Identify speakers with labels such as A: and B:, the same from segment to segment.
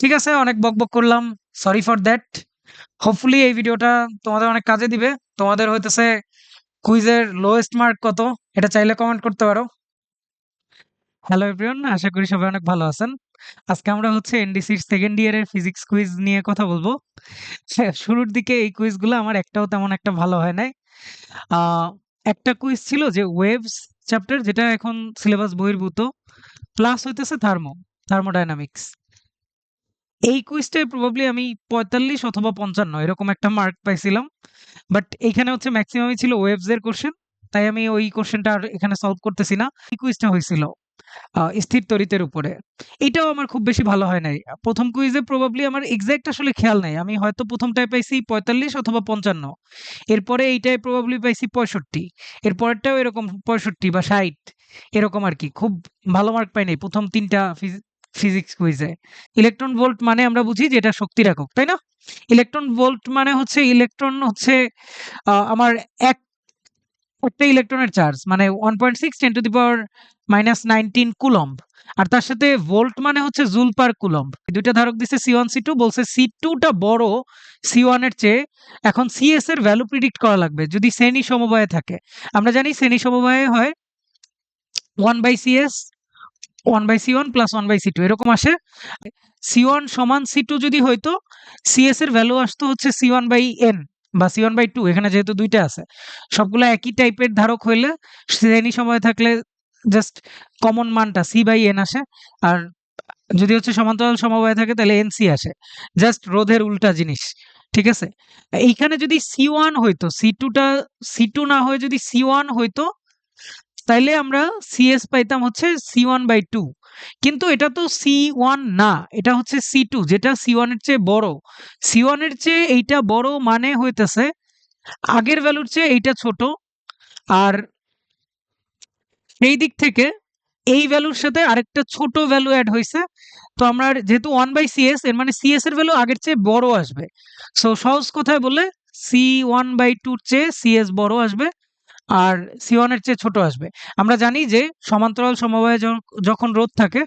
A: ঠিক আছে, অনেক বকবক করলাম। Sorry for that. হোপফুলি এই ভিডিওটা তোমাদের অনেক কাজে দিবে। তোমাদের হইতেছে কুইজের লোয়েস্ট মার্ক কত? এটা চাইলে কমেন্ট করতে পারো। হ্যালো এভরিওয়ান, আশা করি সবাই অনেক ভালো আছেন। আজকে আমরা হচ্ছে এনডিসির সেকেন্ড ইয়ারের ফিজিক্স কুইজ নিয়ে কথা বলবো। হ্যাঁ, শুরুর দিকে এই কুইজগুলো আমার একটাও তেমন একটা ভালো হয় নাই। আহ, একটা কুইজ ছিল যে ওয়েভস চ্যাপ্টার, যেটা এখন সিলেবাস বহির্ভূত, প্লাস হইতেছে থার্মোডাইনামিক্স। এই কুইজটায় প্রবাবলি আমি ৪৫ অথবা ৫৫ এরকম একটা মার্ক পাইছিলাম। বাট এইখানে হচ্ছে ম্যাক্সিমামই ছিল ওয়েভস এর কোশ্চেন, তাই আমি ওই কোশ্চেনটা আর এখানে সলভ করতেছি না। এই কুইজটা হয়েছিল স্থির তড়িতের উপরে। এটাও আমার খুব বেশি ভালো হয় নাই। প্রথম কুইজে প্রবাবলি আমার এক্সাক্ট আসলে খেয়াল নাই, আমি হয়তো প্রথমটায় পাইছি ৪৫ অথবা ৫৫, এরপরে এইটায় প্রবাবলি পাইছি ৬৫, এর পরেরটাও এরকম ৬৫ বা ৬০, এরকম আর কি। খুব ভালো মার্ক পাই নাই প্রথম তিনটা ফিজিক্স কুইজে। ইলেকট্রন ভোল্ট মানে আমরা বুঝি যে এটা শক্তির একক, তাই না? ইলেকট্রন ভোল্ট মানে হচ্ছে ইলেকট্রন হচ্ছে আমার এক একটা ইলেকট্রনের চার্জ মানে 1.6 10 টু দি পাওয়ার -19 কুলম্ব। আর তার সাথে ভোল্ট মানে হচ্ছে জুল পার কুলম্ব। দুইটা ধারক দিছে C1 C2, বলছে C2 টা বড় C1 এর চেয়ে। এখন CS এর ভ্যালু প্রিডিক্ট করা লাগবে যদি শ্রেণী সমবায়ে থাকে। আমরা জানি শ্রেণী সমবায়ে হয় 1/CS 1/C1 প্লাস 1/C2 এরকম আসে। C1 সমান C2 যদি হইতো, CS এর ভ্যালু আসতো হচ্ছে C1/n বা C1/2। এখানে যেহেতু দুইটা আছে, সবগুলো একই টাইপের ধারক হইলে শ্রেণী সমবায়ে থাকলে জাস্ট কমন মানটা C/n আসে। আর যদি হচ্ছে সমান্তরাল সমবায়ে থাকে তাহলে NC আসে। জাস্ট রোধের উল্টা জিনিস। ঠিক আছে? এইখানে যদি C1 হইতো, C2 না হয়ে যদি C1 হইতো, তাইলে আমরা CS পাইতাম হচ্ছে C1/2। কিন্তু এটা তো C1 না, এটা হচ্ছে C2, যেটা C1 এর চেয়ে বড়। C1 এর চেয়ে এইটা বড় মানে হইতেছে আগের ভ্যালুর চেয়ে এইটা ছোট। আর সেই দিক থেকে এই ভ্যালুর সাথে আরেকটা ছোট ভ্যালু অ্যাড হইছে। তো আমরা যেহেতু 1/CS, এর মানে CS এর ভ্যালু আগের চেয়ে বড় আসবে। সো সহজ কথায় বললে C1/2 র চেয়ে CS বড় আসবে, আর C1 এর চেয়ে ছোট আসবে। আমরা জানি যে সমান্তরাল সমবায়ে যখন রোধ থাকে,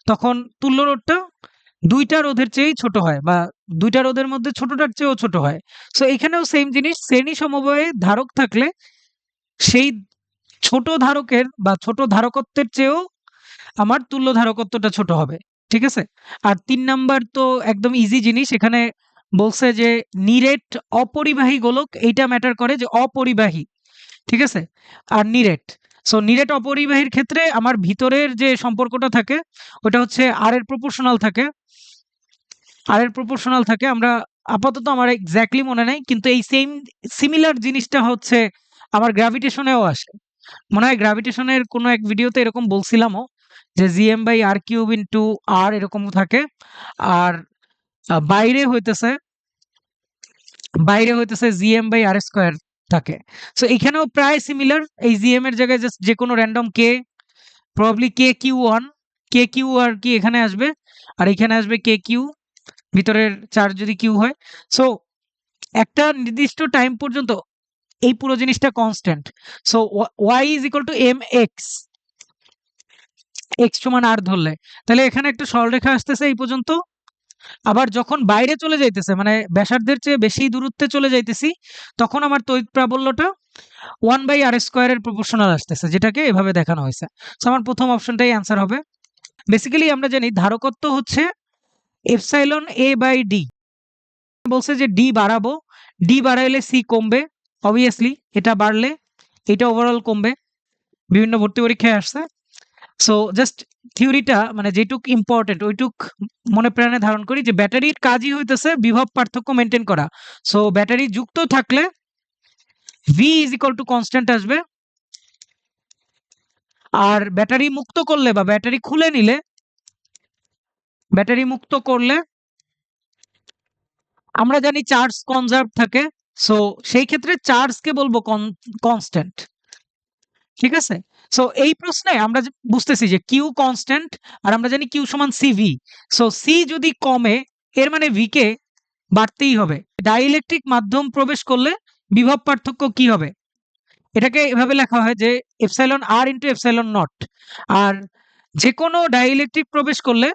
A: তখন তুল্য রোধটা ২ টা রোধের চেয়েই ছোট হয়, বা ২ টা রোধের মধ্যে ছোটটার চেয়েও ছোট হয়। সো এখানেও সেম জিনিস, শ্রেণী সমবায়ে ধারক থাকলে সেই ছোট ধারকের বা ছোট ধারকত্বের চেয়েও আমার তুল্য ধারকত্বটা ছোট হবে। ঠিক আছে? আর ৩ নাম্বার তো একদম ইজি জিনিস। এখানে বলছে যে নিরেট অপরিবাহী গোলক, এইটা ম্যাটার করে যে অপরিবাহী। ঠিক আছে? আর নিরেট। সো নিরেট অপরিবাহীর ক্ষেত্রে আমার ভিতরের যে সম্পর্কটা থাকে ওটা হচ্ছে R এর প্রপোর্শনাল থাকে। R এর প্রপোর্শনাল থাকে। আমরা আপাতত আমার এক্সাক্টলি মনে নাই, কিন্তু এই সিমিলার জিনিসটা হচ্ছে আমার গ্র্যাভিটেশনেও আসে। মনে হয় গ্র্যাভিটেশনের কোনো এক ভিডিওতে এরকম বলছিলামও যে Gm/r³ ইনটু R এরকম থাকে। আর আ বাইরে হইতেছে বাইরে হইতেছে Gm/r² থাকে। সো এখানেও প্রায় সিমিলার। এই Gm এর জায়গায় জাস্ট যেকোনো random k, probably kq1, kq আর কি এখানে আসবে, আর এখানে আসবে kq, ভিতরের চার্জ যদি q হয়। সো একটা নির্দিষ্ট টাইম পর্যন্ত এই পুরো জিনিসটা constant. So y = mx, x সমান r ধরলে। তাহলে এখানে একটা সরলরেখা আসতেছে এই পর্যন্ত। আবার যখন বাইরে চলে যাইতেছে, মানে ব্যাসার্ধের চেয়ে বেশি দূরত্বে চলে যাইতেছি, তখন আমার তড়িৎ প্রাবল্যটা 1/r² এর প্রপোর্শনাল আসতেছে, যেটাকে এভাবে দেখানো হয়েছে। সো আমার প্রথম অপশনটাই অ্যান্সার হবে। বেসিক্যালি আমরা জানি ধারকত্ব হচ্ছে ε/a/d। বলছে যে d বাড়াবো, d বাড়াইলে c কমবে। অবভিয়াসলি এটা বাড়লে এটা ওভারঅল কমবে, বিভিন্ন ভর্তি পরীক্ষায় আসছে। সো জাস্ট থিওরিটা মানে যেটুক ইম্পর্টেন্ট ওইটুক মনে প্রাণে ধারণ করি, যে ব্যাটারির কাজই হইতেছে বিভব পার্থক্য মেনটেন করা। সো ব্যাটারি যুক্ত থাকলে V = কনস্ট্যান্ট আসবে, আর ব্যাটারি মুক্ত করলে বা ব্যাটারি খুলে নিলে, ব্যাটারি মুক্ত করলে আমরা জানি চার্জ কনজার্ভ থাকে। সো সেই ক্ষেত্রে চার্জকে বলবো কনস্ট্যান্ট। ঠিক আছে? সো এই প্রশ্নে আমরা বুঝতেছি যে Q কনস্ট্যান্ট, আর আমরা জানি Q সমান CV। সো C যদি কমে, এর মানে V কে বাড়তেই হবে। ডাইইলেকট্রিক মাধ্যম প্রবেশ করলে বিভব পার্থক্য কি হবে? এটাকে এভাবে লেখা হয় যে εr * ε0। আর যেকোনো ডাইইলেকট্রিক প্রবেশ করলে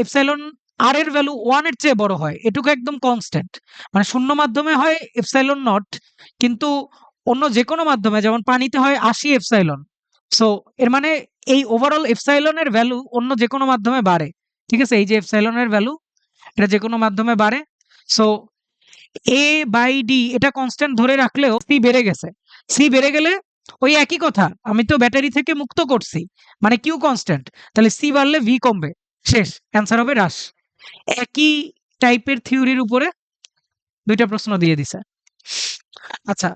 A: এপসাইলন আর এর ভ্যালু 1 এর চেয়ে বড় হয়, এটুকু একদম কনস্ট্যান্ট। মানে শূন্য মাধ্যমে হয় এপসাইলন নট, কিন্তু অন্য যেকোনো মাধ্যমে যেমন পানিতে হয় 80 এপসাইলন। সো এর মানে এই ওভারঅল এপসাইলন এর ভ্যালু অন্য যেকোনো মাধ্যমে বাড়ে। ঠিক আছে? এই যে এপসাইলন এর ভ্যালু এটা যেকোনো মাধ্যমে বাড়ে। সো A/D এটা কনস্ট্যান্ট ধরে রাখলেও C বেড়ে গেছে। C বেড়ে গেলে ওই একই কথা, আমি তো ব্যাটারি থেকে মুক্ত করছি। মানে Q কনস্ট্যান্ট। তাহলে C বাড়লে V কমবে। শেষ। অ্যান্সার হবে হ্রাস। একই টাইপের থিওরির উপরে ২ টা প্রশ্ন দিয়ে দিছে। আচ্ছা,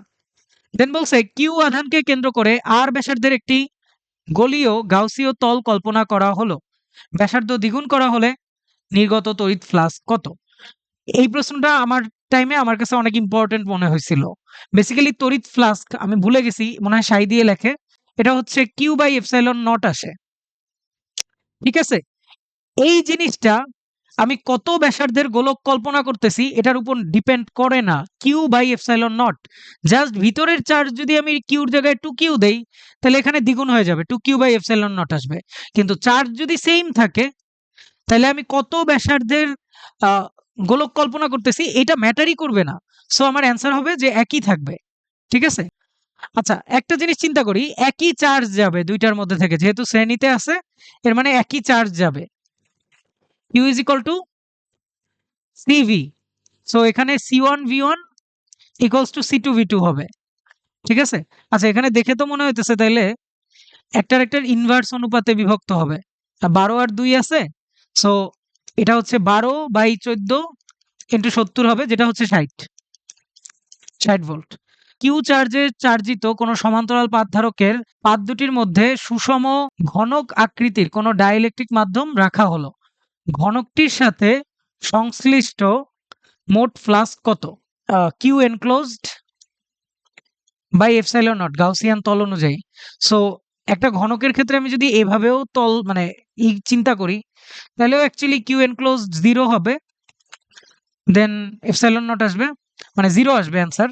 A: দেন বলছে কিউ আধানকে কেন্দ্র করে R ব্যাসার্ধের একটি গোলীয় গাউসীয় তল কল্পনা করা হলো। ব্যাসার্ধ দ্বিগুণ করা হলে নির্গত তড়িৎ ফ্লাক্স কত? এই প্রশ্নটা আমার টাইমে আমার কাছে অনেক ইম্পর্টেন্ট মনে হয়েছিল। বেসিক্যালি তড়িৎ ফ্লাস্ক আমি ভুলে গেছি, মনে হয় সাই দিয়ে লেখে। এটা হচ্ছে কিউ বাই এপসাইলন নট আসে। ঠিক আছে? এই জিনিসটা আমি কত ব্যাসার্ধের গোলক কল্পনা করতেছি এটার উপর ডিপেন্ড করে না। Q by epsilon naught. Just ভিতরের চার্জ যদি আমি কিউর জায়গায় 2q দেই, তাহলে এখানে দ্বিগুণ হয়ে যাবে। 2q বাই এপসাইলন নট আসবে। কিন্তু চার্জ যদি সেম থাকে, তাহলে আমি কত ব্যাসার্ধের আ গোলক কল্পনা করতেছি এটা ম্যাটারই করবে না। সো আমার অ্যান্সার হবে যে একই থাকবে। ঠিক আছে? আচ্ছা, একটা জিনিস চিন্তা করি, একই চার্জ যাবে ২ টার মধ্যে থেকে। যেহেতু শ্রেণীতে আছে, এর মানে একই চার্জ যাবে। Q is equal to CV. So এখানে C1V1 equals to C2V2 হবে। ঠিক আছে? আচ্ছা, এখানে দেখে তো মনে হইতেছে তাইলে একটার ইনভার্স অনুপাতে বিভক্ত হবে। ১২ আর ২ আছে। সো এটা হচ্ছে ১২/১৪ ইন্টু ৭০ হবে, যেটা হচ্ছে ৬০ ভোল্ট। কিউ চার্জে চার্জিত কোনো সমান্তরাল পাতধারকের পাত দুটির মধ্যে সুষম ঘনক আকৃতির কোনো ডাইইলেকট্রিক মাধ্যম রাখা হলো। ঘনকটির সাথে সংশ্লিষ্ট মোট ফ্লাক্স কত? Q enclosed by epsilon naught Gaussian তল অনুযায়ী। সো একটা ঘনকের ক্ষেত্রে আমি যদি এভাবেও তল মানে চিন্তা করি, তাহলেও অ্যাকচুয়ালি কিউ এনক্লোজড 0 হবে। দেন এপসাইলন নট আসবে, মানে 0 আসবে অ্যান্সার।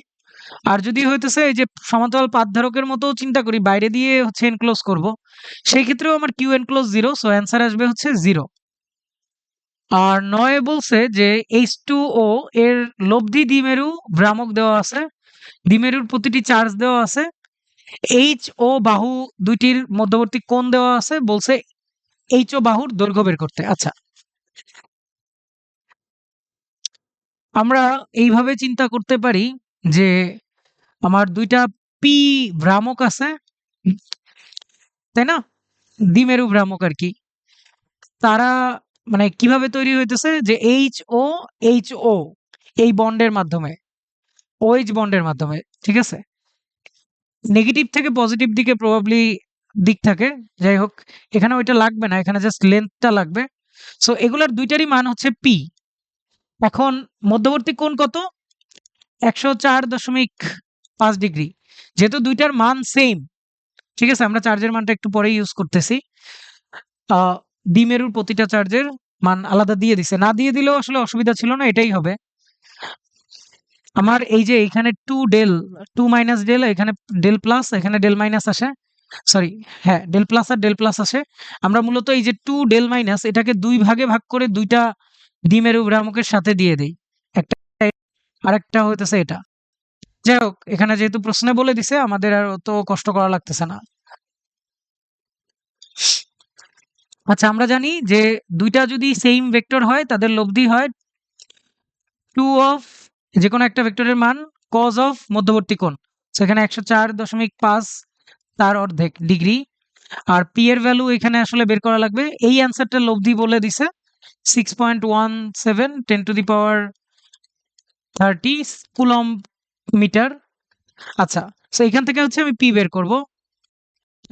A: আর যদি হইতেছে এই যে সমান্তরাল পাতধারকের মতো চিন্তা করি, বাইরে দিয়ে হচ্ছে এনক্লোজ করব, সেই ক্ষেত্রেও আমার কিউ এনক্লোজ 0। সো অ্যান্সার আসবে হচ্ছে 0। আর ৯ বলছে যে H2O এর লব্ধি দ্বিমেরু ভ্রামক দেওয়া আছে। দ্বিমেরুর প্রতিটি চার্জ দেওয়া আছে। এইচ ও বাহু দুইটির মধ্যবর্তী কোণ দেওয়া আছে। বলছে এইচ ও বাহুর দৈর্ঘ্য বের করতে। আচ্ছা, আমরা এইভাবে চিন্তা করতে পারি যে আমার ২ টা পি ভ্রামক আছে, তাই না? দ্বিমেরু ভ্রামক আরকি। তারা মানে কিভাবে তৈরি হইতেছে যে এইচ ও এই বন্ডের মাধ্যমে, OH বন্ডের মাধ্যমে। ঠিক আছে? নেগেটিভ থেকে পজিটিভ দিকে প্রবাবলি দিক থাকে। যাই হোক, এখানে ওইটা লাগবে না, এখানে জাস্ট লেন্থটা লাগবে। সো এগুলার ২ টারই মান হচ্ছে পি। এখন মধ্যবর্তী কোণ কত? ১০৪.৫ ডিগ্রি। যেহেতু ২ টার মান সেম, ঠিক আছে? আমরা চার্জের মানটা একটু পরেই ইউজ করতেছি। আ দ্বিমেরুর প্রতিটা চার্জের মান আলাদা দিয়ে দিছে। না দিয়ে দিলেও আসলে অসুবিধা ছিল না, এটাই হবে। আমার এই যে এইখানে 2 ডেল, 2 মাইনাস ডেল, এখানে ডেল প্লাস, এখানে ডেল মাইনাস আসে। সরি, হ্যাঁ, ডেল প্লাস আর ডেল প্লাস আসে। আমরা মূলত এই যে 2 ডেল মাইনাস এটাকে ২ ভাগে ভাগ করে ২ টা দ্বিমেরু ভ্রামকের সাথে দিয়ে দেই। একটা আরেকটা হইতেছে এটা। যাই হোক, এখানে যেহেতু প্রশ্নে বলে দিছে আমাদের আর অত কষ্ট করা লাগতেছে না। আচ্ছা, আমরা জানি যে ২ টা যদি সেইম ভেক্টর হয় তাদের লব্ধি হয় 2 অফ যেকোনো একটা ভেক্টরের মান cos অফ মধ্যবর্তী কোণ। সো এখানে ১০৪.৫ তার অর্ধেক ডিগ্রি। আর পি এর ভ্যালু এখানে আসলে বের করা লাগবে। এই অ্যান্সারটা লব্ধি বলে দিছে 6.17 10 to the power 30 coulomb metre. আচ্ছা, সো এখান থেকে হচ্ছে আমি পি বের করব।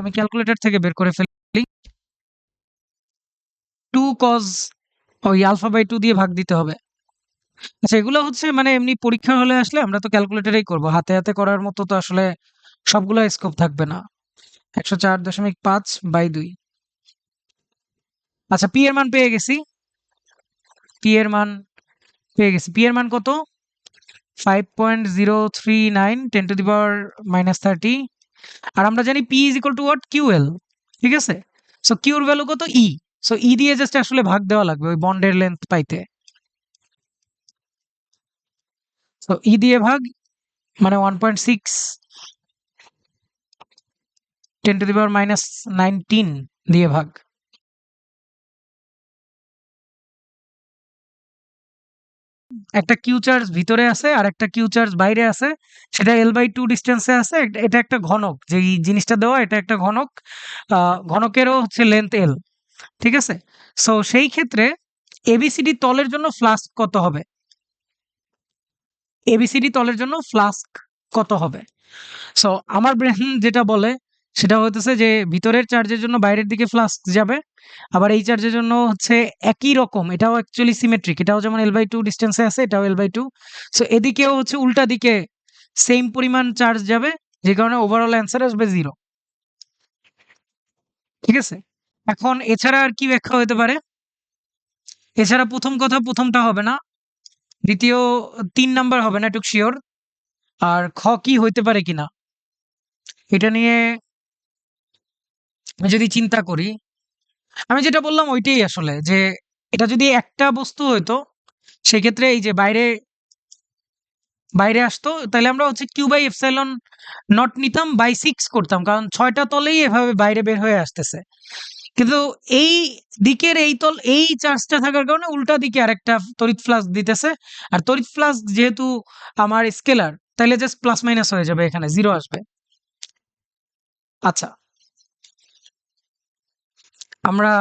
A: আমি ক্যালকুলেটর থেকে বের করে ফেলি। 2 cos ওই আলফা বাই 2 দিয়ে ভাগ দিতে হবে। আচ্ছা, এগুলো হচ্ছে মানে এমনি পরীক্ষা হলে আসলে আমরা তো ক্যালকুলেটরেই করব। হাতে হাতে করার মতো তো আসলে সবগুলা স্কোপ থাকবে না। ১০৪.৫/২। আচ্ছা, পি এর মান পেয়ে গেছি। পি এর মান পেয়ে গেছি। পি এর মান কত? 5.039 10 টু দি পাওয়ার -30। আর আমরা জানি P is equal two what? QL. ঠিক আছে? সো কিউর ভ্যালু কত? ই। সো ই দিয়ে জাস্ট আসলে ভাগ দেওয়া লাগবে ওই বন্ডের লেন্থ পাইতে। সো ই দিয়ে ভাগ মানে 1.6 10⁻⁻19 দিয়ে ভাগ। একটা কিউ চার্জ ভিতরে আছে আর একটা কিউ চার্জ বাইরে আছে, সেটা L/2 ডিস্টেন্সে আছে। এটা একটা ঘনক, যে এই জিনিসটা দেওয়া এটা একটা ঘনক, ঘনকেরও হচ্ছে লেন্থ L, ঠিক আছে? সো সেই ক্ষেত্রে এবিসিডি তলের জন্য ফ্লাস্ক কত হবে? এবিসিডি তলের জন্য ফ্লাস্ক কত হবে? সো আমার ব্রেন যেটা বলে সেটা হইতেছে যে ভিতরের চার্জের জন্য বাইরের দিকে ফ্লাস্ক যাবে, আবার এই চার্জের জন্য হচ্ছে একই রকম, এটাও অ্যাকচুয়ালি সিমেট্রিক, এটাও যেমন L/2 ডিস্টেন্সে আছে, এটাও L/2। সো এদিকেও হচ্ছে উল্টা দিকে সেম পরিমাণ চার্জ যাবে, যে কারণে ওভারঅল অ্যান্সার আসবে 0, ঠিক আছে? এখন এছাড়া আর কি ব্যাখ্যা হতে পারে? এছাড়া প্রথম কথা প্রথমটা হবে না, দ্বিতীয় ৩ নাম্বার হবে না, এটুক শিওর। আর খ কি হইতে পারে কিনা এটা নিয়ে আমি যদি চিন্তা করি, আমি যেটা বললাম ওইটাই আসলে, যে এটা যদি একটা বস্তু হইতো সেক্ষেত্রে এই যে বাইরে বাইরে আসতো, তাহলে আমরা হচ্ছে কিউ বাই এপসাইলন নট নিতাম, বাই 6 করতাম, কারণ 6টা তলেই এভাবে বাইরে বের হয়ে আসতেছে। কিন্তু এই দিকের এই তল এই চার্জটা থাকার কারণে উল্টা দিকে আরেকটা তড়িৎ ফ্লাক্স দিতেছে। আর তড়িৎ ফ্লাক্স যেহেতু আমার স্কেলার, তাহলে জাস্ট প্লাস মাইনাস হয়ে যাবে, এখানে 0 আসবে। আচ্ছা, আমরা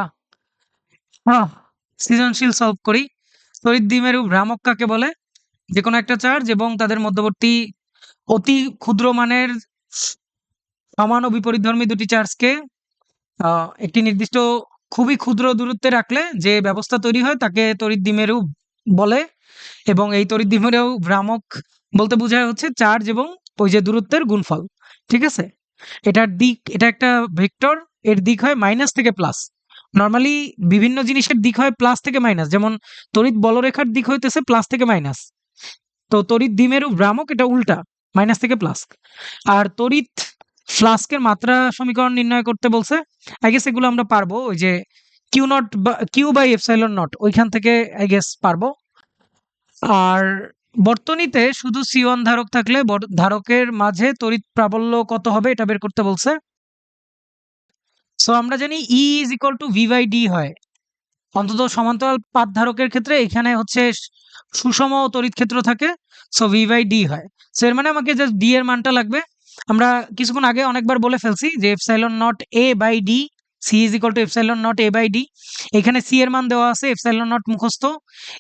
A: সৃজনশীল সলভ করি। তড়িৎ দ্বিমেরু ভ্রামক কাকে বলে? যেকোনো একটা চার্জ এবং তাদের মধ্যবর্তী অতি ক্ষুদ্র মানের সমান ও বিপরীতধর্মী দুটি চার্জকে একটি নির্দিষ্ট খুবই ক্ষুদ্র দূরত্বে রাখলে যে ব্যবস্থা তৈরি হয় তাকে তড়িৎ দ্বিমেরু বলে। এবং এই তড়িৎ দ্বিমেরু ভ্রামক বলতে বোঝায় হচ্ছে চার্জ এবং ওই যে দূরত্বের গুণফল, ঠিক আছে? এটার দিক, এটা একটা ভেক্টর, এর দিক হয় মাইনাস থেকে প্লাস। নরমালি বিভিন্ন জিনিসের দিক হয় প্লাস থেকে মাইনাস, যেমন তড়িৎ বলরেখার দিক হইতেছে প্লাস থেকে মাইনাস। তো তড়িৎ দ্বিমেরু ভ্রামক এটা উল্টা, মাইনাস থেকে প্লাস। আর তড়িৎ ফ্লাস্কের মাত্রা সমীকরণ নির্ণয় করতে বলছে। আই গেস এগুলো আমরা পারবো, ওই যে কিউ নট বা কিউ বাই এপসাইলন নট ওইখান থেকে আই গেস পারবো। আর বর্তনীতে শুধু C1 ধারক থাকলে ধারকের মাঝে তড়িৎ প্রাবল্য কত হবে এটা বের করতে বলছে। সো আমরা জানি E is equal two V/D হয়, অন্তত সমান্তরাল পাত ধারকের ক্ষেত্রে এখানে হচ্ছে সুষম তড়িৎ ক্ষেত্র থাকে, সো V/D হয়। সো এর মানে আমাকে জাস্ট ডি এর মানটা লাগবে। আমরা কিছুক্ষণ আগে অনেকবার বলে ফেলছি যে epsilon naught A by D, C is equal to epsilon naught A by D. এখানে সি এর মান দেওয়া আছে, এপসাইলন নট মুখস্থ,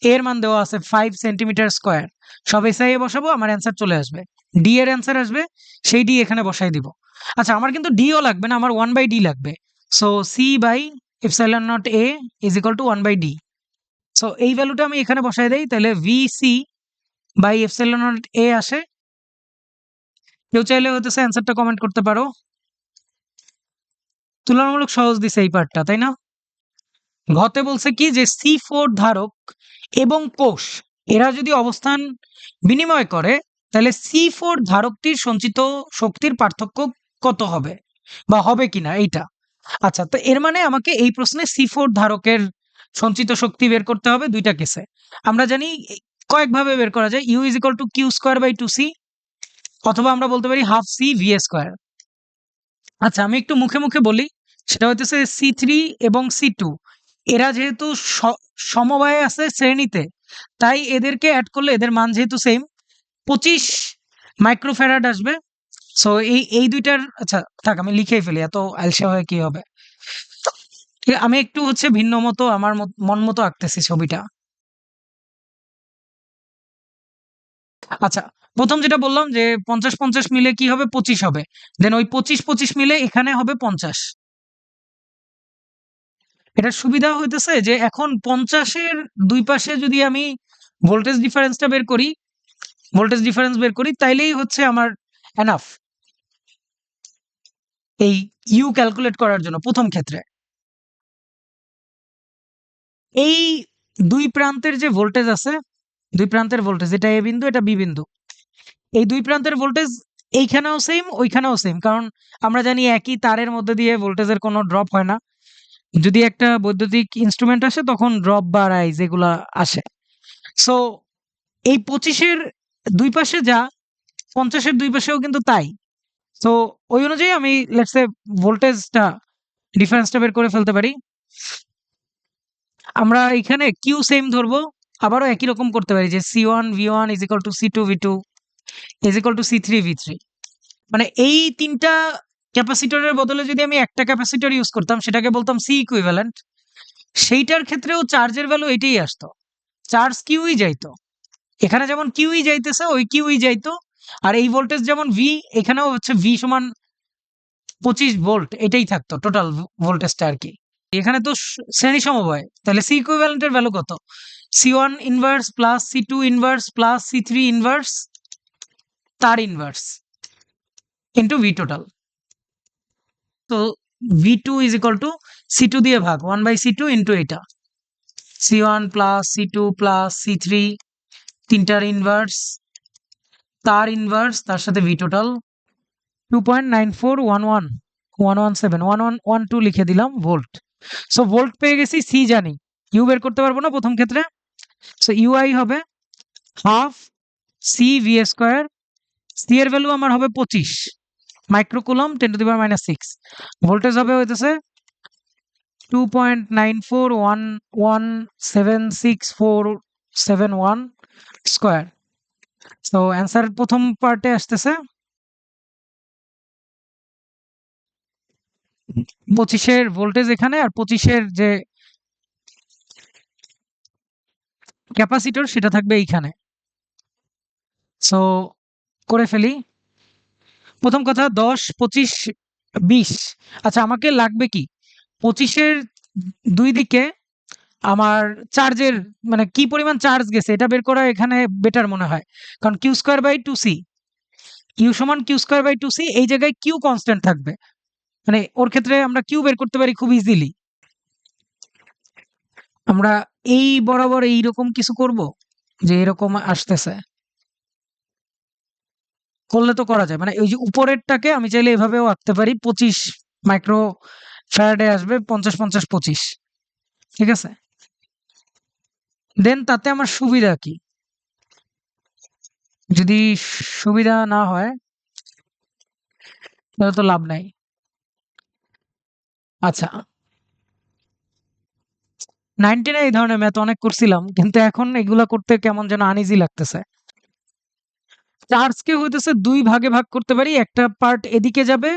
A: এ এর মান দেওয়া আছে 5 সেন্টিমিটার স্কোয়ার। সব এসআই এ বসাবো, আমার অ্যান্সার চলে আসবে, ডি এর অ্যান্সার আসবে, সেই ডি এখানে বসাই দিব। আচ্ছা, আমার কিন্তু ডিও লাগবে না, আমার 1/d লাগবে। So C by epsilon naught A is equal to 1/d। So এই ভ্যালুটা আমি এখানে বসাই দেই, তাহলে VC by epsilon naught A আসে। কেউ চাইলে হতেছে অ্যান্সারটা কমেন্ট করতে পারো। তুলনামূলক সহজ দিছে এই পার্টটা, তাই না? ঘতে বলছে কি যে C4 ধারক এবং কোষ এরা যদি অবস্থান বিনিময় করে, তাহলে C4 ধারকটির সঞ্চিত শক্তির পার্থক্য কত হবে বা হবে কিনা এইটা। আচ্ছা, তো এর মানে আমাকে এই প্রশ্নে C4 ধারকের সঞ্চিত শক্তি বের করতে হবে দুইটা কেসে। আমরা জানি কয়েকভাবে বের করা যায়, U is equal to Q square by 2C, অথবা আমরা বলতে পারি হাফ C VA স্কোয়ার। আচ্ছা, আমি একটু মুখে মুখে বলি, সেটা হইতেছে C3 এবং C2 এরা যেহেতু সমবায়ে আছে শ্রেণীতে, তাই এদেরকে অ্যাড করলে এদের মান যেহেতু সেম, 25 মাইক্রোফ্যারাড আসবে। সো এই দুইটার, আচ্ছা থাক আমি লিখেই ফেলি, এত আলসা হয়ে কি হবে। ঠিক আছে, আমি একটু হচ্ছে ভিন্ন মতো আমার মন মতো আঁকতেছি ছবিটা। আচ্ছা, প্রথম যেটা বললাম যে 50-50 মিলে কি হবে, 25 হবে। দেন ওই 25-25 মিলে এখানে হবে 50। এটার সুবিধা হইতেছে যে এখন 50-এর দুই পাশে যদি আমি ভোল্টেজ ডিফারেন্সটা বের করি, ভোল্টেজ ডিফারেন্স বের করি, তাইলেই হচ্ছে আমার এনাফ এই ইউ ক্যালকুলেট করার জন্য প্রথম ক্ষেত্রে। এই দুই প্রান্তের যে ভোল্টেজ আছে, দুই প্রান্তের ভোল্টেজ, এটা এ বিন্দু এটা বি বিন্দু, এই দুই প্রান্তের ভোল্টেজ এইখানেও সেম ওইখানেও সেম, কারণ আমরা জানি একই তারের মধ্যে দিয়ে ভোল্টেজের কোনো ড্রপ হয় না। যদি একটা বৈদ্যুতিক ইনস্ট্রুমেন্ট আসে তখন ড্রপ বা রাইজ এগুলা আসে। সো এই 25-এর দুই পাশে যা 50-এর দুই পাশেও কিন্তু তাই। সো ওই অনুযায়ী আমি লেটস সে ভোল্টেজটা ডিফারেন্সটা বের করে ফেলতে পারি। আমরা এখানে কিউ সেম ধরবো, আবারও একই রকম করতে পারি যে C1 V1 is equal to C2 V2 is equal to C3 V3। মানে এই তিনটা ক্যাপাসিটরের বদলে যদি আমি একটা ক্যাপাসিটর ইউজ করতাম সেটাকে বলতাম সি ইকুইভ্যালেন্ট, সেইটার ক্ষেত্রেও চার্জের ভ্যালু এটাই আসতো, চার্জ কিউই যাইতো। এখানে যেমন কিউই যাইতেছে ওই কিউই যাইতো, আর এই ভোল্টেজ যেমন ভি, এখানেও হচ্ছে ভি সমান 25 ভোল্ট, এটাই থাকতো টোটাল ভোল্টেজটা আর কি। এখানে তো শ্রেণী সমবায়, তাহলে সি ইকুইভ্যালেন্টের ভ্যালু কত? C1 inverse plus C2 inverse plus C3 inverse তার ইনভার্স ইন্টু ভি টোটাল। তো V2 is equal to C2 দিয়ে ভাগ 1/C2 ইন্টু এটা C1 plus C2 plus C3 তিনটার ইনভার্স তার ইনভার্স তার সাথে ভি টোটাল 2.941117 লিখে দিলাম ভোল্ট। সো ভোল্ট পেয়ে গেছি, সি জানি, ইউ বের করতে পারবো না প্রথম ক্ষেত্রে। সো ইউআই হবে half C V square, C এর ভ্যালু আমার হবে 25 মাইক্রোকুলম 10⁻⁻6, ভোল্টেজ হবে হইতেছে 2.94117647 স্কোয়ার। সো অ্যান্সার প্রথম পার্টে আসতেছে 25-এর ভোল্টেজ এখানে, আর 25-এর যে ক্যাপাসিটর সেটা থাকবে এইখানে। সো করে ফেলি। প্রথম কথা 10 25 20। আচ্ছা, আমাকে লাগবে কি 25-এর দুই দিকে আমার চার্জের মানে কি পরিমাণ চার্জ গেছে এটা বের করা এখানে বেটার মনে হয়, কারণ Q square by two C, U সমান Q square by two C, এই জায়গায় কিউ কনস্ট্যান্ট থাকবে, মানে ওর ক্ষেত্রে আমরা কিউ বের করতে পারি খুব ইজিলি। আমরা এই বরাবর এইরকম কিছু করব যে এরকম আসতেছে, করলে তো করা যায়, মানে ওই যে উপরেরটাকে আমি চাইলে এভাবেও আঁকতে পারি, 25 মাইক্রো ফ্যারাডে আসবে 50 50 25, ঠিক আছে। দেন তাতে আমার সুবিধা কি, যদি সুবিধা না হয় তাহলে তো লাভ নাই। আচ্ছা, 19 এই ধরনের ম্যাথ অনেক করছিলাম, কিন্তু এখন এগুলা করতে কেমন যেন আনইজি লাগতেছে। চার্জকে হইতেছে দুই ভাগে ভাগ করতে পারি, একটা পার্ট এদিকে যাবে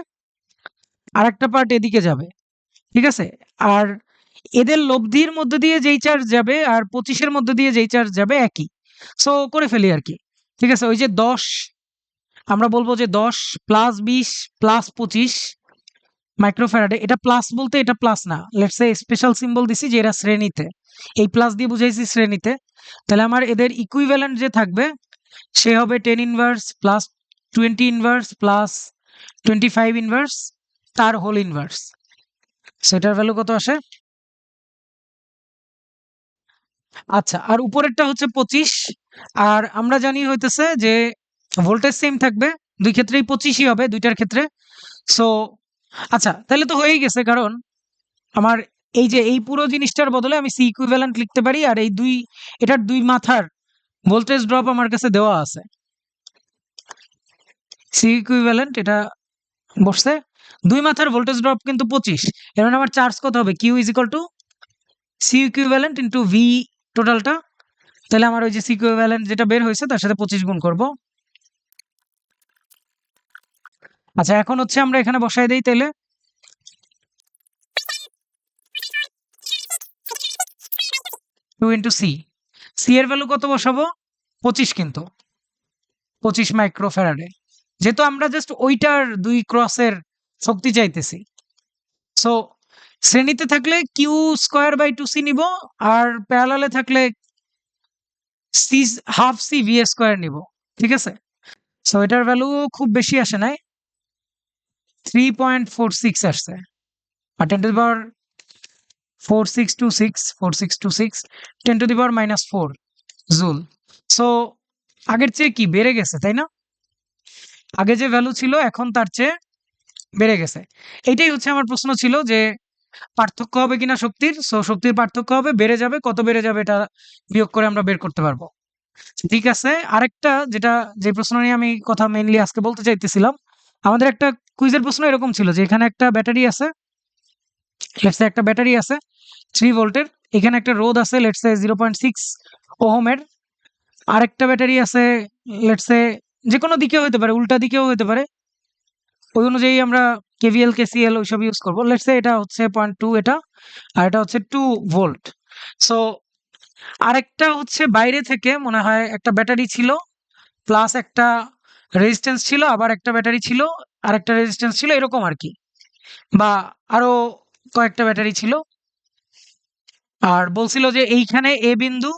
A: আর একটা পার্ট এদিকে যাবে, ঠিক আছে। আর এদের লব্ধির মধ্যে দিয়ে যেই চার্জ যাবে আর 25-এর মধ্যে দিয়ে যেই চার্জ যাবে একই। সো করে ফেলি আর কি, ঠিক আছে। ওই যে 10, আমরা বলবো যে 10 প্লাস 20 প্লাস 25 মাইক্রোফ্যারাডে, এটা প্লাস বলতে এটা প্লাস না, লেটস সে স্পেশাল সিম্বল দিছি যে এরা শ্রেণীতে, এই প্লাস দিয়ে বুঝাইছি শ্রেণীতে। তাহলে আমার এদের ইকুইভ্যালেন্ট যে থাকবে সে হবে 10 inverse plus 20 inverse plus 25 inverse তার হোল ইনভার্স। সেটার ভ্যালু কত আসে? আচ্ছা, আর উপরেরটা হচ্ছে 25, আর আমরা জানি হইতেছে যে ভোল্টেজ সেম থাকবে, দুই ক্ষেত্রেই 25ই হবে দুইটার ক্ষেত্রে। সো আচ্ছা, তাহলে তো হয়েই গেছে, কারণ আমার এই যে এই পুরো জিনিসটার বদলে আমি সি ইকুইভ্যালেন্ট লিখতে পারি, আর এই দুই এটার দুই মাথার ভোল্টেজ ড্রপ আমার কাছে দেওয়া আছে, সি ইকুইভ্যালেন্ট এটা বসছে, দুই মাথার ভোল্টেজ ড্রপ কিন্তু 25, এর মানে আমার চার্জ কত হবে, Q is equal to C equivalent into V টোটালটা। তাহলে আমার ওই যে সি ইকুইভ্যালেন্ট যেটা বের হয়েছে তার সাথে 25 গুণ করব। আচ্ছা, এখন হচ্ছে আমরা এখানে বসাই দেই তাহলে 2 ইন্টু সি, সি এর ভ্যালু কত বসাবো 25, কিন্তু 25 মাইক্রো ফ্যারাডে, যেহেতু আমরা জাস্ট ওইটার দুই ক্রসের শক্তি চাইতেছি। সো শ্রেণীতে থাকলে Q square by two C নিব, আর প্যারালালে থাকলে C half C V square নিব, ঠিক আছে। সো এটার ভ্যালু খুব বেশি আসে নাই, 3.46 আসছে, আর 10 to the power 4626 10 to the power -4 joule. So আগের চেয়ে কি বেড়ে গেছে, তাই না? আগে যে ভ্যালু ছিল এখন তার চেয়ে বেড়ে গেছে। এইটাই হচ্ছে আমার প্রশ্ন ছিল যে পার্থক্য হবে কিনা শক্তির। সো শক্তির পার্থক্য হবে, বেড়ে যাবে, কত বেড়ে যাবে এটা বিয়োগ করে আমরা বের করতে পারবো। ঠিক আছে, আরেকটা যেটা, যে প্রশ্ন নিয়ে আমি কথা মেইনলি আজকে বলতে চাইতেছিলাম, আমাদের একটা কুইজের প্রশ্ন এরকম ছিল যে এখানে একটা ব্যাটারি আছে, লেটস সে একটা ব্যাটারি আছে 3 ভোল্টের, এখানে একটা রোধ আছে লেটস সে 0.6 ওহমের, আরেকটা ব্যাটারি আছে লেটস সে যে কোনো দিকেও হতে পারে, উল্টা দিকেও হতে পারে, ওই অনুযায়ী আমরা কেভিএল কেসিএল ওইসব ইউজ করবো। লেটস সে এটা হচ্ছে 0.2 এটা, আর এটা হচ্ছে 2 ভোল্ট। সো আরেকটা হচ্ছে বাইরে থেকে মনে হয় একটা ব্যাটারি ছিল, প্লাস একটা রেজিস্ট্যান্স ছিল, আবার একটা ব্যাটারি ছিল, আরেকটা রেজিস্ট্যান্স ছিল, এরকম আর কি, বা আরো কয়েকটা ব্যাটারি ছিল। আর বলছিল যে এইখানে এ বিন্দু,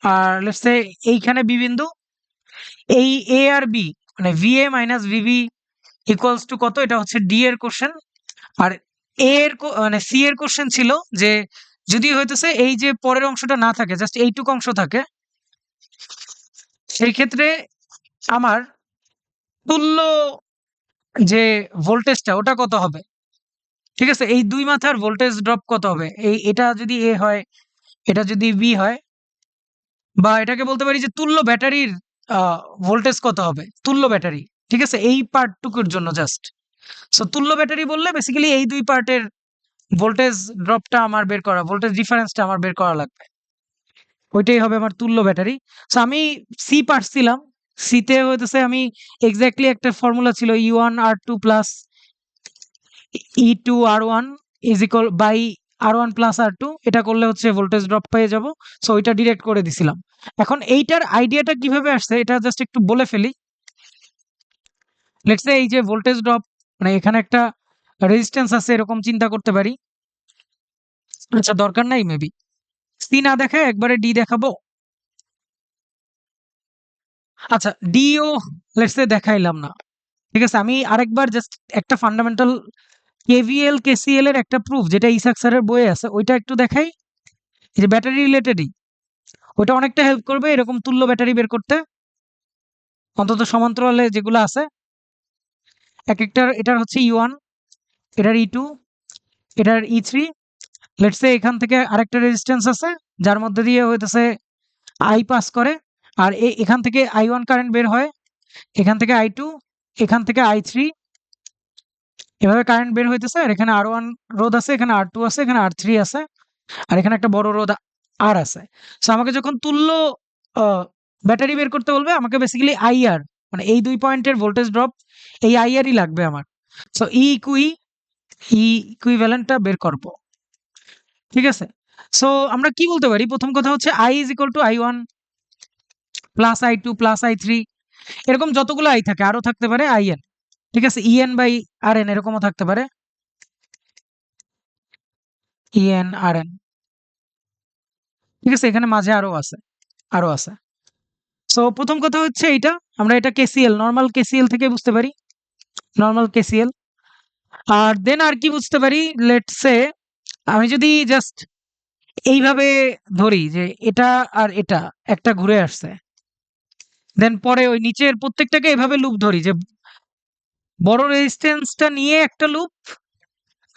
A: আর লেটস সে এইখানে বি বিন্দু, এই এ আর বি মানে VA minus VB equals to কত, এটা হচ্ছে ডি এর কোশ্চেন। আর এ এর মানে সি এর কোশ্চেন ছিল যে যদি হইতেছে এই যে পরের অংশটা না থাকে, জাস্ট এইটুকু অংশ থাকে, সেই ক্ষেত্রে আমার তুল্য যে ভোল্টেজটা ওটা কত হবে। ঠিক আছে, এই দুই মাথার ভোল্টেজ ড্রপ কত হবে, এটা যদি এ হয়, এটা যদি বি হয়, বা এটাকে বলতে পারি যে তুল্য ব্যাটারির ভোল্টেজ কত হবে, তুল্য ব্যাটারি। ঠিক আছে, এই পার্টটুকুর জন্য জাস্ট। সো তুল্য ব্যাটারি বললে বেসিক্যালি এই দুই পার্টের ভোল্টেজ ড্রপটা আমার বের করা, ভোল্টেজ ডিফারেন্সটা আমার বের করা লাগবে, ওইটাই হবে আমার তুল্য ব্যাটারি। সো আমি সি পারছিলাম, সিতে হইতেছে আমি এক্স্যাক্টলি একটা ফর্মুলা ছিল E1 R2 plus E2 R1 is equal by R1 plus R2, এটা করলে হচ্ছে ভোল্টেজ ড্রপ পেয়ে যাব। সো ওইটা ডিরেক্ট করে দিছিলাম। এখন এইটার আইডিয়াটা কিভাবে আসছে এটা জাস্ট একটু বলে ফেলি। লেটস সে এই যে ভোল্টেজ ড্রপ, মানে এখানে একটা রেজিস্ট্যান্স আছে এরকম চিন্তা করতে পারি। আচ্ছা দরকার নাই, মেবি সি না দেখায় একবারে ডি দেখাবো। আচ্ছা ডিও লেটস সে দেখাইলাম না। ঠিক আছে, আমি আরেকবার জাস্ট একটা ফান্ডামেন্টাল কেভিএল কেসিএল এর একটা প্রুফ যেটা ইসাক স্যারের বইয়ে আছে ওইটা একটু দেখাই। এই যে ব্যাটারি রিলেটেডই, ওইটা অনেকটা হেল্প করবে এরকম তুল্য ব্যাটারি বের করতে, অন্তত সমান্তরালে যেগুলো আছে। এক একটার, এটার হচ্ছে E1, এটার E2, এটার E3। লেটস সে এখান থেকে আরেকটা রেজিস্ট্যান্স আছে যার মধ্যে দিয়ে হইতেছে আই পাস করে, আর এখান থেকে I1 কারেন্ট বের হয়, এখান থেকে I2, এখান থেকে I3, এভাবে কারেন্ট বের হইতেছে। আর এখানে R1 রোধ আছে, এখানে R2 আছে, এখানে R3 আছে, আর এখানে একটা বড় রোধ আর আছে। সো আমাকে যখন তুল্য ব্যাটারি বের করতে বলবে, আমাকে বেসিক্যালি আইআর মানে এই দুই পয়েন্টের ভোল্টেজ ড্রপ, এই আইআরই লাগবে আমার। সো ইকুইভ্যালেন্টটা বের করব। ঠিক আছে, সো আমরা কি বলতে পারি, প্রথম কথা হচ্ছে I is equal two I1 plus I2 plus I3, এরকম যতগুলো আই থাকে, আরো থাকতে পারে IN। ঠিক আছে, EN বাই RN এরকমও থাকতে পারে, EN RN। ঠিক আছে, এখানে মাঝে আরো আছে, আরো আছে। সো প্রথম কথা হচ্ছে এইটা, আমরা এটা কেসিএল, নর্মাল কেসিএল থেকে বুঝতে পারি, নর্মাল কেসিএল। আর দেন আর কি বুঝতে পারি, লেটস সে আমি যদি জাস্ট এইভাবে ধরি যে এটা আর এটা একটা ঘুরে আসছে, দেন পরে ওই নিচের প্রত্যেকটাকে এভাবে লুপ ধরি যে বড় রেজিস্ট্যান্সটা নিয়ে একটা লুপ,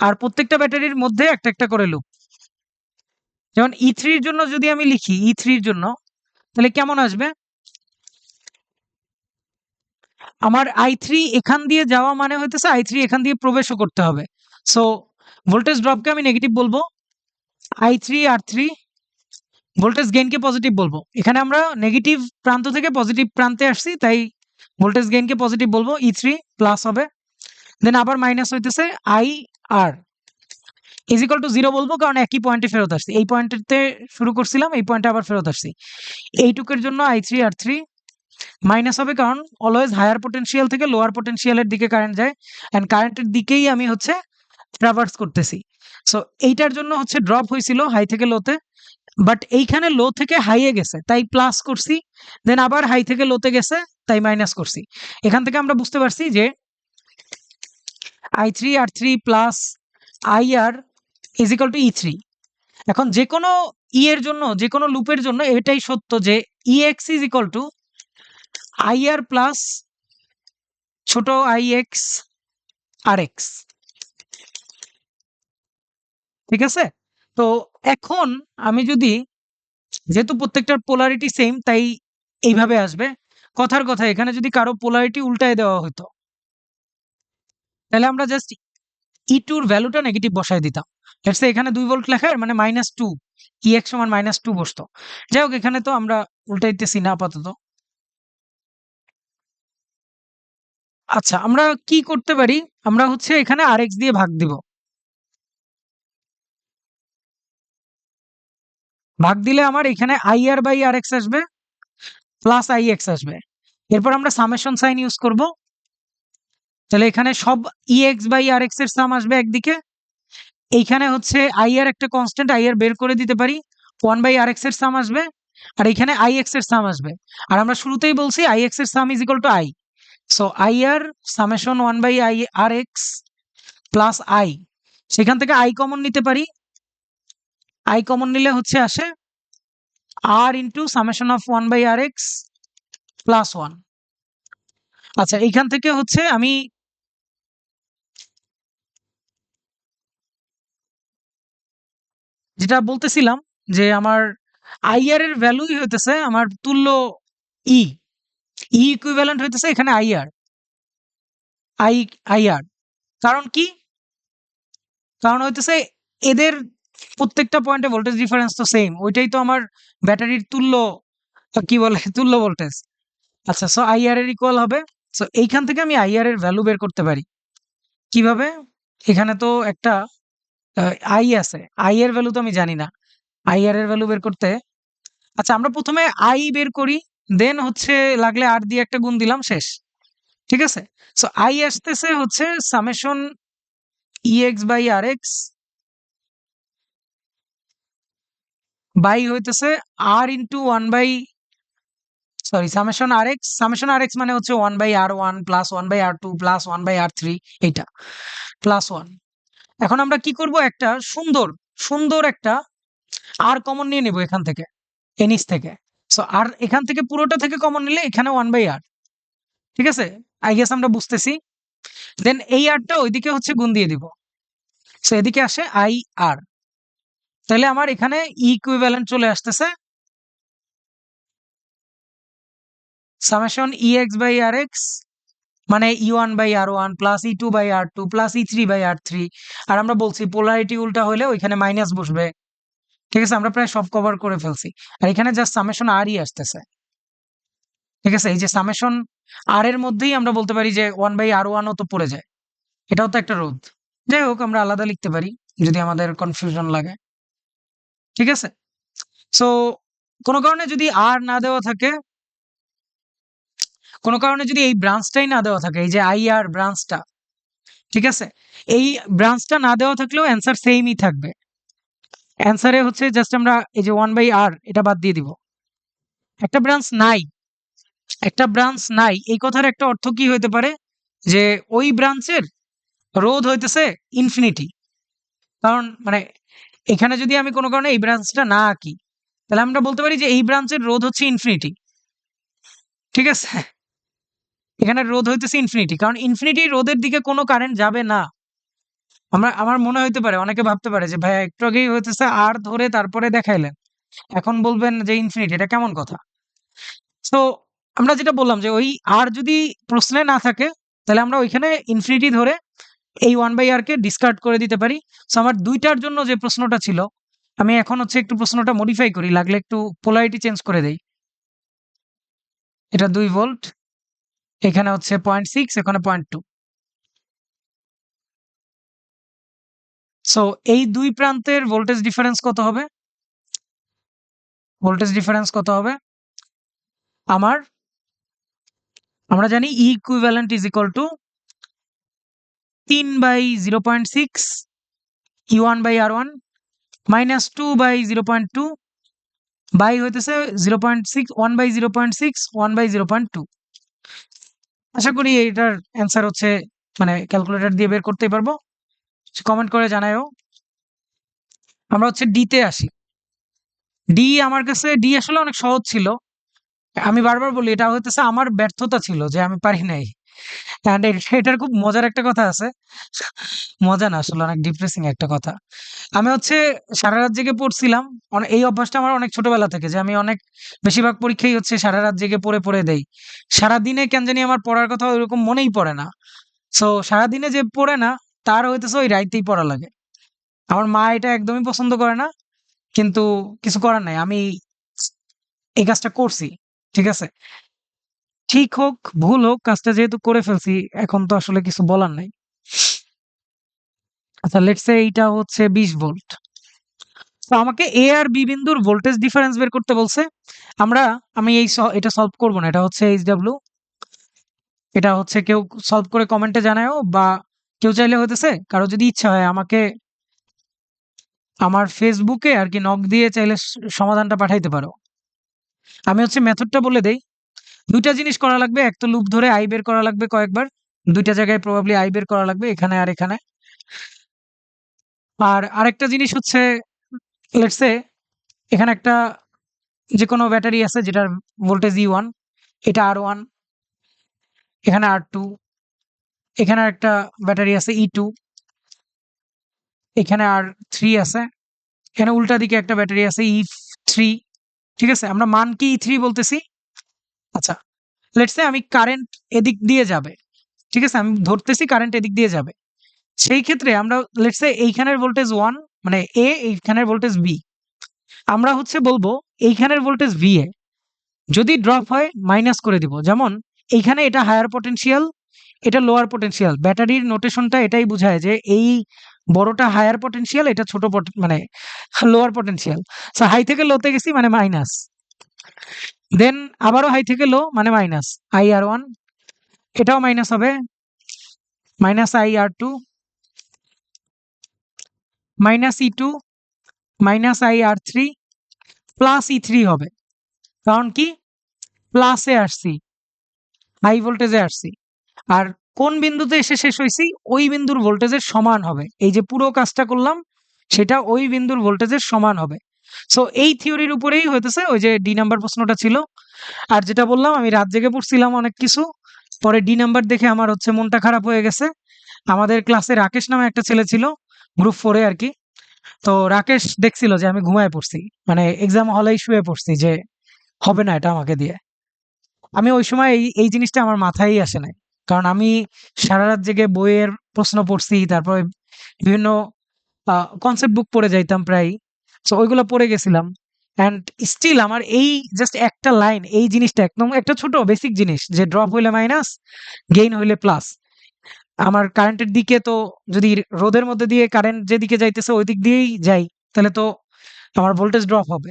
A: আর প্রত্যেকটা ব্যাটারির মধ্যে একটা একটা করে লুপ। যেমন E3 এর জন্য যদি আমি লিখি, E3 এর জন্য তাহলে কেমন আসবে, আমার I3 এখান দিয়ে যাওয়া মানে হইতেছে I3 এখান দিয়ে প্রবেশও করতে হবে। সো ভোল্টেজ ড্রপকে আমি নেগেটিভ বলবো, I3 R3, ভোল্টেজ গেইনকে পজিটিভ বলবো। এখানে আমরা নেগেটিভ প্রান্ত থেকে পজিটিভ প্রান্তে আসছি, তাই ভোল্টেজ গেইনকে পজিটিভ বলবো, E3 প্লাস হবে। দেন আবার মাইনাস হইতেছে IR ইজ ইকুয়াল টু 0 বলবো, কারণ একই পয়েন্টে ফেরত আসছি, এই পয়েন্টে শুরু করছিলাম, এই পয়েন্টে আবার ফেরত আসছি। এইটুকের জন্য I3 R3 মাইনাস হবে, কারণ অলওয়েজ হায়ার পোটেনশিয়াল থেকে লোয়ার পোটেনশিয়ালের দিকে কারেন্ট যায়, অ্যান্ড কারেন্টের দিকেই আমি হচ্ছে ট্রাভার্স করতেছি। সো এইটার জন্য হচ্ছে ড্রপ হয়েছিল হাই থেকে লোতে, বাট এইখানে লো থেকে হাইয়ে গেছে তাই প্লাস করছি, দেন আবার হাই থেকে লোতে গেছে তাই মাইনাস করছি। এখান থেকে আমরা বুঝতে পারছি যে I3 R3 plus IR is equal two E3। এখন যে কোনো এর জন্য, যে কোনো লুপের জন্য এটাই সত্য যে EX is equal two IR plus ছোট IX RX। ঠিক আছে? তো এখন আমি যদি, যেহেতু প্রত্যেকটার পোলারিটি সেম, তাই এইভাবে আসবে। কথার কথা, এখানে যদি কারো পোলারিটি উল্টায় দেওয়া হতো, তাহলে আমরা জাস্ট E2 এর ভ্যালুটা নেগেটিভ বসায় দিতাম। লেটস সে এখানে 2 ভোল্ট লেখা মানে -2, Ex সমান -2 বসতো। যাই হোক, এখানে তো আমরা উল্টাইতেছি না আপাতত। আচ্ছা, আমরা কি করতে পারি? আমরা হচ্ছে এখানে Rx দিয়ে ভাগ দিব। ভাগ দিলে আমার এখানে IR/Rx আসবে প্লাস Ix আসবে। এরপর আমরা সামেশন সাইন ইউজ করব। তাহলে এখানে সব Ex/Rx এর সাম আসবে একদিকে। এইখানে হচ্ছে IR একটা কনস্ট্যান্ট, IR বের করে দিতে পারি। 1/Rx এর সাম আসবে। আর এখানে Ix এর সাম আসবে। আর আমরা শুরুতেই বলছি Ix এর সাম is equal two I। So IR summation 1/Rx plus I। সেখান থেকে I কমন নিতে পারি। I কমন নিলে হচ্ছে আসে R into summation of 1/Rx plus 1। আচ্ছা, এইখান থেকে হচ্ছে আমি যেটা বলতেছিলাম যে আমার IR এর ভ্যালুই হইতেছে আমার তুল্য E। E ইকুইভ্যালেন্ট হইতেছে এখানে IR। কারণ কি? কারণ হইতেছে এদের প্রত্যেকটা পয়েন্টে ভোল্টেজ ডিফারেন্স তো সেম। ওইটাই তো আমার ব্যাটারির তুল্য, কি বলে, তুল্য ভোল্টেজ। আচ্ছা, সো IR এর ইকুয়াল হবে। সো এইখান থেকে আমি IR এর ভ্যালু বের করতে পারি। কিভাবে? এখানে তো একটা I আছে। I এর ভ্যালু তো আমি জানি না। IR এর ভ্যালু বের করতে, আচ্ছা, আমরা ১ম এ I বের করি, দেন হচ্ছে লাগলে R দিয়ে একটা গুণ দিলাম, শেষ। ঠিক আছে? সো I আসতেছে হচ্ছে সামেশন Ex/Rx বাই হইতেছে R into 1 by, sorry, summation Rx মানে হচ্ছে 1/R1 plus 1/R2 plus 1/R3, এইটা প্লাস 1। এখন আমরা কি করব? একটা সুন্দর একটা R কমন নিয়ে নেব এখান থেকে, নিচ থেকে। সো আর এখান থেকে পুরোটা থেকে কমন নিলে এখানে 1/R। ঠিক আছে? আই গেস আমরা বুঝতেছি। দেন এই R টা ওইদিকে হচ্ছে গুণ দিয়ে দিব। সো এদিকে আসে IR। তাহলে আমার এখানে ইকুইভ্যালেন্ট চলে আসতেছে সামেশন Ex/Rx মানে E1/R1 plus E2/R2 plus E3/R3। আর আমরা বলছি পোলারিটি উল্টা হলে ওইখানে মাইনাস বসবে। ঠিক আছে? আমরা প্রায় সব কভার করে ফেলছি। আর এখানে জাস্ট সামেশন R ই আসতেছে। ঠিক আছে? এই যে সামেশন R এর মধ্যেই আমরা বলতে পারি যে 1/R1 ও তো পড়ে যায়। এটাও তো একটা রোধ। যাই হোক, আমরা আলাদা লিখতে পারি যদি আমাদের কনফিউশন লাগে। ঠিক আছে? সো কোন কারণে যদি R না দেওয়া থাকে, কোন কারণে যদি এই ব্রাঞ্চটাই না দেওয়া থাকে, এই যে IR ব্রাঞ্চটা, ঠিক আছে? এই ব্রাঞ্চটা না দেওয়া থাকলেও অ্যান্সার সেইমই থাকবে। অ্যান্সারে হচ্ছে জাস্ট আমরা এই যে 1/R এটা বাদ দিয়ে দিব। একটা ব্রাঞ্চ নাই, একটা ব্রাঞ্চ নাই, এই কথার একটা অর্থ কি হইতে পারে? যে ওই ব্রাঞ্চের রোধ হইতেছে ইনফিনিটি। কারণ মানে এখানে যদি আমি কোনো কারণে এই ব্রাঞ্চটা না আঁকি, তাহলে আমরা বলতে পারি যে এই ব্রাঞ্চের রোধ হচ্ছে ইনফিনিটি। ঠিক আছে? এখানে রোধ হইতেছে ইনফিনিটি। কারণ ইনফিনিটি রোধের দিকে কোনো কারেন্ট যাবে না। আমার মনে হইতে পারে, অনেকে ভাবতে পারে যে ভাইয়া একটু আগেই হইতেছে R ধরে তারপরে দেখাইলেন। এখন বলবেন যে ইনফিনিটি, এটা কেমন কথা? সো আমরা যেটা বললাম যে ওই R যদি প্রশ্নে না থাকে, তাহলে আমরা ওইখানে ইনফিনিটি ধরে এই 1/R কে ডিসকার্ড করে দিতে পারি। সো আমার ২ টার জন্য যে প্রশ্নটা ছিল, আমি এখন হচ্ছে একটু প্রশ্নটা মডিফাই করি। লাগলে একটু পোলারিটি চেঞ্জ করে দেই। এটা ২ ভোল্ট, এখানে হচ্ছে 0.6, এখানে 0.2। সো এই ২ প্রান্তের ভোল্টেজ ডিফারেন্স কত হবে? ভোল্টেজ ডিফারেন্স কত হবে? আমার আমরা জানি E equivalent is equal to 3/0.6 E1/R1 minus 2/0.2 by হইতেছে 0.6, 1/0.6, 1/0.2। আশা করি এটার অ্যান্সার হচ্ছে মানে ক্যালকুলেটর দিয়ে বের করতেই পারবো। কমেন্ট করে জানায়ও। আমরা হচ্ছে ডি তে আসি। আমার কাছে ডি আসলে অনেক সহজ ছিল। আমি বারবার বলি এটা হইতেছে আমার ব্যর্থতা ছিল যে আমি পারি নাই। অ্যান্ড এটার খুব মজার একটা কথা আছে। মজা না, আসলে অনেক ডিপ্রেসিং একটা কথা। আমি হচ্ছে সারারাত জেগে পড়ছিলাম। এই অভ্যাসটা আমার অনেক ছোটবেলা থেকে, যে আমি অনেক বেশিরভাগ পরীক্ষাই হচ্ছে সারারাত জেগে পড়ে দেই। সারাদিনে কেন জানি আমার পড়ার কথা ওইরকম মনেই পড়ে না। সো সারাদিনে যে পড়ে না, তার হইতেছে ওই রাইতেই পড়া লাগে। আমার মা এটা একদমই পছন্দ করে না। কিন্তু কিছু করার নাই। আমি এই কাজটা করছি। ঠিক আছে? ঠিক হোক, ভুল হোক, কাজটা যেহেতু করে ফেলছি, এখন তো আসলে কিছু বলার নাই। আচ্ছা, লেটস সে এইটা হচ্ছে 20 ভোল্ট। তো আমাকে এ আর বি বিন্দুর ভোল্টেজ ডিফারেন্স বের করতে বলছে। আমরা আমি এটা সলভ করব না। এটা হচ্ছে এইচডব্লিউ। এটা হচ্ছে কেউ সলভ করে কমেন্টে জানায়ও, বা কেউ চাইলে হইতেছে কারো যদি ইচ্ছা হয় আমাকে আমার ফেসবুকে আর কি নক দিয়ে চাইলে সমাধানটা পাঠাইতে পারো। আমি হচ্ছে মেথডটা বলে দেই। ২ টা জিনিস করা লাগবে। এক তো লুপ ধরে আই বের করা লাগবে কয়েকবার। ২ টা জায়গায় প্রবাবলি আই বের করা লাগবে, এখানে আর এখানে। আর আরেকটা জিনিস হচ্ছে, লেটস সে এখানে একটা যেকোনো ব্যাটারি আছে যেটার ভোল্টেজ E1, এটা R1, এখানে R2, এখানে একটা ব্যাটারি আছে E2, এখানে R3 আছে, এখানে উল্টা দিকে একটা ব্যাটারি আছে E3। ঠিক আছে? আমরা মান কি E3 বলতেছি। আচ্ছা, লেটস সে আমি কারেন্ট এদিক দিয়ে যাবে। ঠিক আছে? আমি ধরতেছি কারেন্ট এদিক দিয়ে যাবে। সেই ক্ষেত্রে আমরা লেটস সে এইখানের ভোল্টেজ 1, মানে A, এইখানের ভোল্টেজ B। আমরা হচ্ছে বলবো এইখানের ভোল্টেজ VA যদি ড্রপ হয় মাইনাস করে দিব। যেমন এইখানে এটা হায়ার পটেনশিয়াল, এটা লোয়ার পটেনশিয়াল। ব্যাটারির নোটেশনটা এটাই বুঝায় যে এই বড়টা হায়ার পটেনশিয়াল, এটা ছোট মানে লোয়ার পটেনশিয়াল। সো হাই থেকে লোতে গেছি মানে মাইনাস, দেন আবারও হাই থেকে লো মানে মাইনাস IR1, এটাও মাইনাস হবে, minus IR2, minus E2, minus IR3, plus E3 হবে। কারণ কি? প্লাসে আসছি, হাই ভোল্টেজে আসছি। আর কোন বিন্দুতে এসে শেষ হইছি, ওই বিন্দুর ভোল্টেজের সমান হবে। এই যে পুরো কাজটা করলাম, সেটা ওই বিন্দুর ভোল্টেজের সমান হবে। সো এই থিওরির উপরেই হইতেছে ওই যে ডি নাম্বার প্রশ্নটা ছিল। আর যেটা বললাম, আমি রাত জেগে পড়ছিলাম অনেক কিছু। পরে ডি নাম্বার দেখে আমার হচ্ছে মনটা খারাপ হয়ে গেছে। আমাদের ক্লাসে রাকেশ নামে একটা ছেলে ছিল, গ্রুপ 4 এ আরকি। তো রাকেশ দেখছিল যে আমি ঘুমায়ে পড়ছি। মানে এক্সাম হলেই শুয়ে পড়ছি যে হবে না এটা আমাকে দিয়ে। আমি ওই সময় এই জিনিসটা আমার মাথায়ই আসে নাই। কারণ আমি সারারাত জেগে বইয়ের প্রশ্ন পড়ছি। তারপরে বিভিন্ন কনসেপ্ট বুক পড়ে যাইতাম প্রায়ই। সো ওইগুলা পড়ে গেছিলাম। অ্যান্ড স্টিল আমার এই জাস্ট একটা লাইন, এই জিনিসটা একদম একটা ছোট বেসিক জিনিস, যে ড্রপ হইলে মাইনাস, গেইন হইলে প্লাস। আমার কারেন্টের দিকে তো, যদি রোদের মধ্যে দিয়ে কারেন্ট যেদিকে যাইতেছে ওই দিক দিয়েই যাই, তাহলে তো আমার ভোল্টেজ ড্রপ হবে।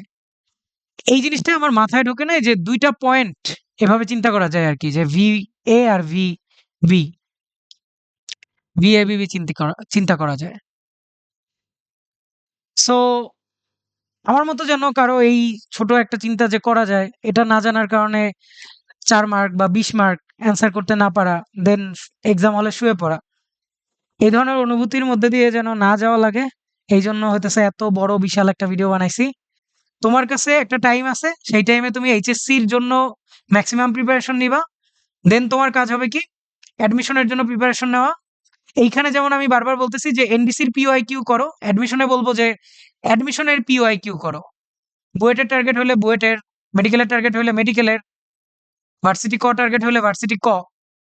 A: এই জিনিসটা আমার মাথায় ঢোকে নাই যে ২ টা পয়েন্ট এভাবে চিন্তা করা যায় আরকি, যে VA আর VB, VABB চিন্তা করা যায়। সো আমার মতো যেন কারো এই ছোট একটা চিন্তা যে করা যায়, এটা না জানার কারণে ৪ মার্ক বা ২০ মার্ক অ্যান্সার করতে না পারা, দেন এক্সাম হলে শুয়ে পড়া। এই ধরনের অনুভূতির মধ্যে দিয়ে যেন না যাওয়া লাগে, এইজন্য হইতেছে এত বড় বিশাল একটা ভিডিও বানাইছি। তোমার কাছে একটা টাইম আছে, সেই টাইমে তুমি এইচএসসির জন্য ম্যাক্সিমাম প্রিপারেশন নিবা। দেন তোমার কাজ হবে কি? অ্যাডমিশনের জন্য প্রিপারেশন নেওয়া। এইখানে যেমন আমি বারবার বলতেছি যে এনডিসির পিওআইকিউ করো, অ্যাডমিশনে বলবো যে অ্যাডমিশনের পিওআইকিউ করো। বুয়েটের টার্গেট হলে বুয়েটের, মেডিকেলের টার্গেট হলে মেডিকেলের, ভার্সিটি ক টার্গেট হলে ভার্সিটি ক।